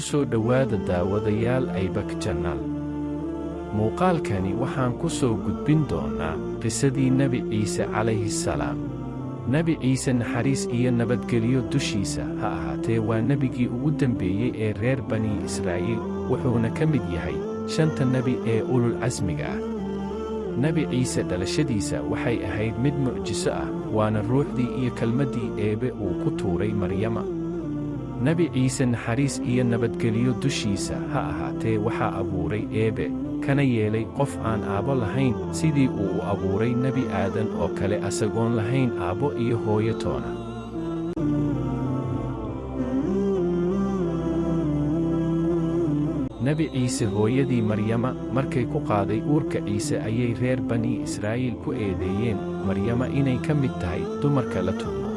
ku soo dhowaada daawadayaal Ayback Channel. Muuqaalkani waxaan ku soo gudbin doonaa qisadii Nebi Ciise calayhi salaam. Nebi Ciise naxariis iyo nabadgelyo dushiisa ha ahaatee waa nebigii ugu dambeeyey ee reer Bani Israa'iil, wuxuuna ka mid yahay shanta nebi ee ulul casmiga ah. Nebi Ciise dhalashadiisa waxay ahayd mid mucjiso ah, waana ruuxdii iyo kelmaddii Eebbe uu ku tuuray Maryama. Nebi Ciise naxariis iyo nabadgelyo dushiisa ha ahaatee waxaa abuuray Eebbe, kana yeelay qof aan aabbo lahayn sidii uu u abuuray Nebi Aadan oo kale asagoon lahayn aabbo iyo hooyo toona. Nebi Ciise hooyadii Maryama markay ku qaaday uurka Ciise ayay reer Bani Israa'iil ku eedeeyeen Maryama inay ka mid tahay dumarka la tuhmo.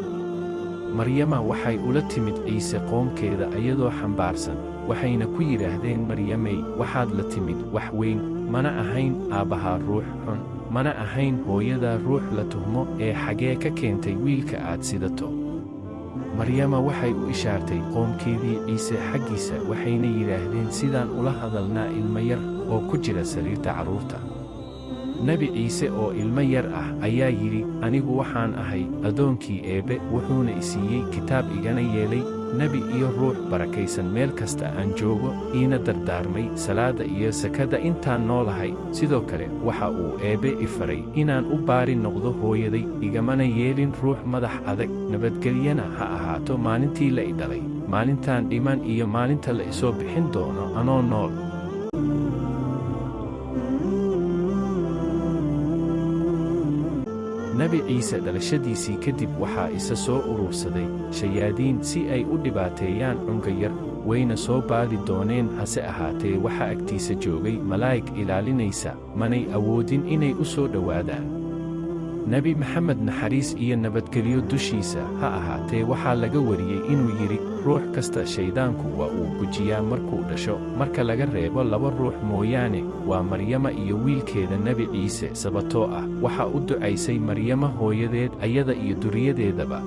Maryama waxay ula timid Ciise qoomkeeda iyadoo xambaarsan, waxayna ku yidhaahdeen Maryamey waxaad la timid wax weyn, mana ahayn aabbahaa ruux xun, mana ahayn hooyadaa ruux la tuhmo ee xagee ka keentay wiilka aad sidato. Maryama waxay u ishaartay qoomkeedii Ciise xaggiisa, waxayna yidhaahdeen sidaan ula hadalnaa ilmo yar oo ku jira sariirta carruurta. Nebi Ciise oo ilmo yar ah ayaa yidhi, anigu waxaan ahay addoonkii Eebbe, wuxuuna i siiyey kitaab igana yeelay nebi iyo ruux barakaysan meel kasta aan joogo, iina dardaarmay salaadda iyo sakada intaan noolahay. Sidoo kale waxa uu Eebbe i faray inaan u baari noqdo hooyaday, igamana yeelin ruux madax adag. Nabadgelyana ha ahaato maalintii la i dhalay, maalintaan dhiman iyo maalinta la isoo bixin doono anoo nool. Nebi Ciise dhalashadiisii kadib waxaa isa soo urursaday shayaadiin si ay u dhibaateeyaan cunga yar, wayna soo baadi dooneen. Hase ahaatee waxaa agtiisa joogay malaa'ig ilaalinaysa, manay awoodin inay u soo dhowaadaan. Nebi Maxamed naxariis iyo nabadgelyo dushiisa ha ahaatee waxaa laga wariyey inuu yidhi, ruux kasta shayddaanku waa uu gujiyaa markuu dhasho, marka laga reebo laba ruux mooyaane, waa Maryama iyo wiilkeeda Nebi Ciise. Sababtoo ah waxa u ducaysay Maryama hooyadeed ayada iyo duriyadeedaba.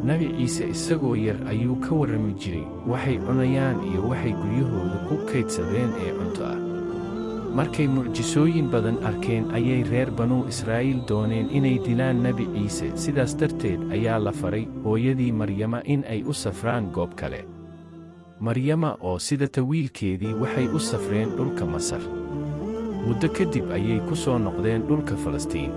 Nebi Ciise isagoo yar ayuu ka warrami jiray waxay cunayaan iyo waxay guryahooda ku kaydsadeen ee cunto ah. Markay mucjisooyin badan arkeen ayay reer Banu Israa'iil dooneen inay dilaan Nebi Ciise, sidaas darteed ayaa la faray hooyadii Maryama in ay u safraan goob kale. Maryama oo sidata wiilkeedii waxay u safreen dhulka Masar. Muddo kadib ayay ku soo noqdeen dhulka Falastiin.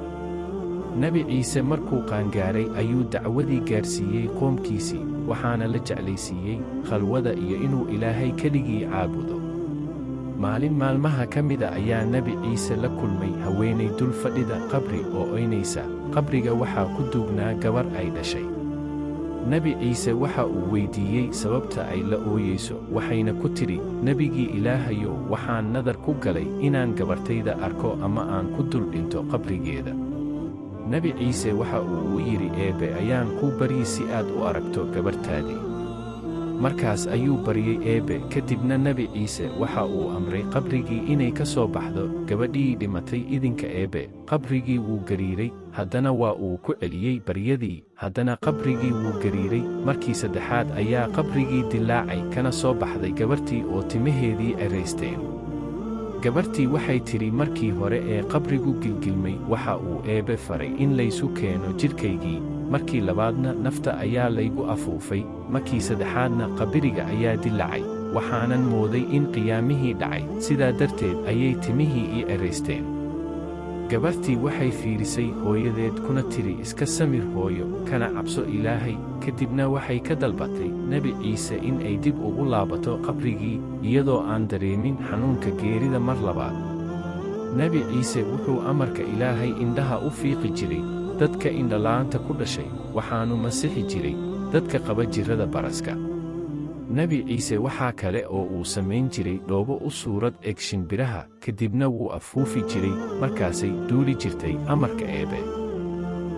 Nebi Ciise markuu qaangaaray ayuu dacwadii gaarsiiyey qoomkiisii, waxaana la jeclaysiiyey khalwada iyo inuu Ilaahay keligii caabudo. Maalin maalmaha ka mida ayaa Nebi Ciise la kulmay haweenay dul fadhida qabri oo oynaysa. Qabriga waxaa ku duugnaa gabar ay dhashay. Nebi Ciise waxa uu weydiiyey sababta ay la ooyeyso, waxayna ku tidhi, nebigii Ilaahayow, waxaan nadar ku galay inaan gabartayda arko ama aan ku dul dhinto qabrigeeda. Nebi Ciise waxa uu u yidhi, Eebbe ayaan kuu baryi si aad u aragto gabartaadii. Markaas ayuu baryey Eebbe, kadibna Nebi Ciise waxa uu amray qabrigii inay ka soo baxdo gabadhii dhimatay idinka Eebbe. Qabrigii wuu gariiray, haddana waa uu ku celiyey baryadii, haddana qabrigii wuu gariiray. Markii saddexaad ayaa qabrigii dilaacay, kana soo baxday gabartii oo timaheedii eraysteen. Gabartii waxay tidhi, markii hore ee qabrigu gilgilmay waxa uu Eebbe faray in laysu keeno jidhkaygii, markii labaadna nafta ayaa laygu afuufay, markii saddexaadna qabriga ayaa dilaacay, waxaanan mooday in qiyaamihii dhacay, sidaa darteed ayay timihii ii eraysteen. Gabartii waxay fiirisay hooyadeed kuna tidhi, iska samir hooyo, kana cabso Ilaahay. Kadibna waxay ka dalbatay Nebi Ciise in ay dib ugu laabato qabrigii, iyadoo aan dareemin xanuunka geerida mar labaad. Nebi Ciise wuxuu amarka Ilaahay indhaha u fiiqi jiray dadka indhala'aanta ku dhashay, waxaanu masixi jiray dadka qaba jirrada baraska. Nebi Ciise waxaa kale oo uu samayn jiray dhoobo u suurad eg shinbiraha, kadibna wuu afuufi jiray, markaasay duuli jirtay amarka Eebbe.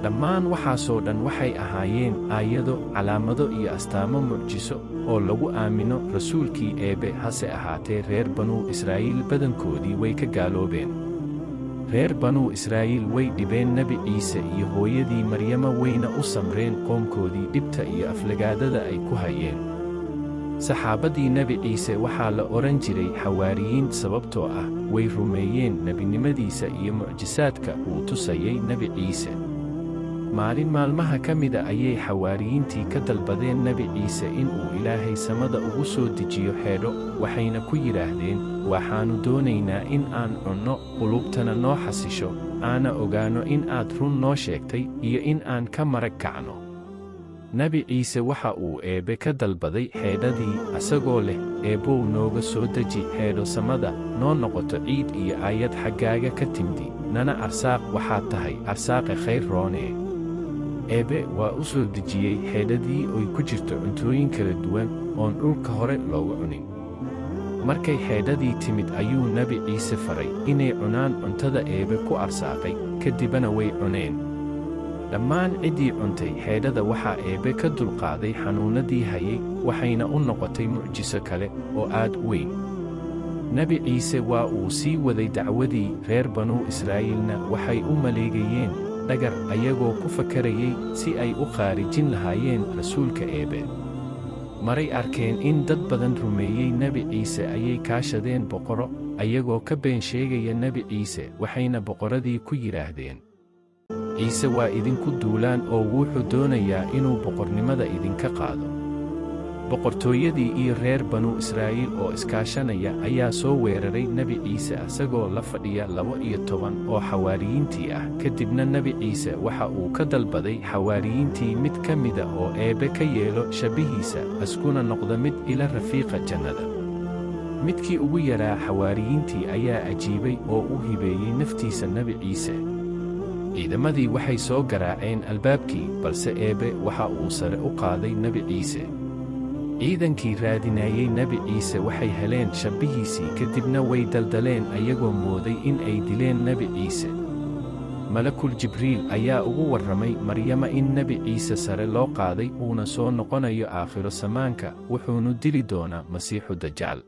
Dhammaan waxaasoo dhan waxay ahaayeen aayado, calaamado iyo astaamo mucjiso oo lagu aamino rasuulkii Eebbe. Hase ahaatee reer Banu Israa'iil badankoodii way ka gaaloobeen. reer Banu Israa'iil way dhibeen Nebi Ciise iyo hooyadii Maryama, wayna u samreen qoomkoodii dhibta iyo aflagaadada ay ku hayeen. saxaabadii nebi ciise waxaa la odhan jiray xawaariyiin sababtoo ah way rumeeyeen nebinimadiisa iyo mucjisaadka uu tusayay nebi ciise. maalin maalmaha ka mida ayay xawaariyiintii ka dalbadeen nebi ciise inuu ilaahay samada ugu soo dejiyo xeedho, waxayna ku yidhaahdeen, waxaannu doonaynaa in aan cunno, qulubtana noo xasisho, aana ogaanno in aad run noo sheegtay iyo in aan ka marag kacno. nebi ciise waxa uu eebbe ka dalbaday xeedhadii, asagoo leh, eebbow nooga soo deji xeedho samada, noo noqoto ciid iyo aayad xaggaaga ka timdi, nana arsaaq waxaad tahay arsaaqe khayr roonee. eebbe waa u soo dejiyey xeedhadii oy ku jirto cuntooyin kala duwan oon dhulka hore looga cunin. markay xeedhadii timid ayuu nebi ciise faray inay cunaan cuntada eebbe ku arsaaqay, kadibna way cuneen. dhammaan ciddii cuntay xeedhada waxaa eebbe ka dulqaaday xanuunnadii hayay, waxayna u noqotay mucjiso kale oo aad u weyn. nebi ciise waa uu sii waday dacwadii, reer banuu israa'iilna waxay u maleegayeen dhagar ayagoo ku fakarayay si ay u khaarijin lahaayeen rasuulka eebbe. maray arkeen in dad badan rumeeyey nebi ciise ayay kaashadeen boqorro, ayagoo ka been sheegaya nebi ciise, waxayna boqorradii ku yidhaahdeen, ciise waa idinku duulaan oo wuxuu doonayaa inuu boqornimada idinka qaado. boqortooyadii iyo reer banuu israa'iil oo iskaashanaya ayaa soo weeraray nebi ciise asagoo la fadhiya 12 oo xawaariyiintii ah. kadibna nebi ciise waxa uu ka dalbaday xawaariyiintii mid ka mida oo eebbe ka yeelo shabihiisa, askuna noqda mid ila rafiiqa jannada. midkii ugu yaraa xawaariyiintii ayaa ajiibay oo u hibeeyey naftiisa nebi ciise. ciidamadii waxay soo garaaceen albaabkii, balse eebbe waxa uu sare u qaaday nebi ciise. ciidankii raadinayey nebi ciise waxay heleen shabbihiisii, kadibna way daldaleen ayagoo mooday in ay dileen nebi ciise. malakul jibriil ayaa ugu warramay maryama in nebi ciise sare loo qaaday uuna soo noqonayo aakhiro zamaanka, wuxuunu dili doonaa masiixu dajaal.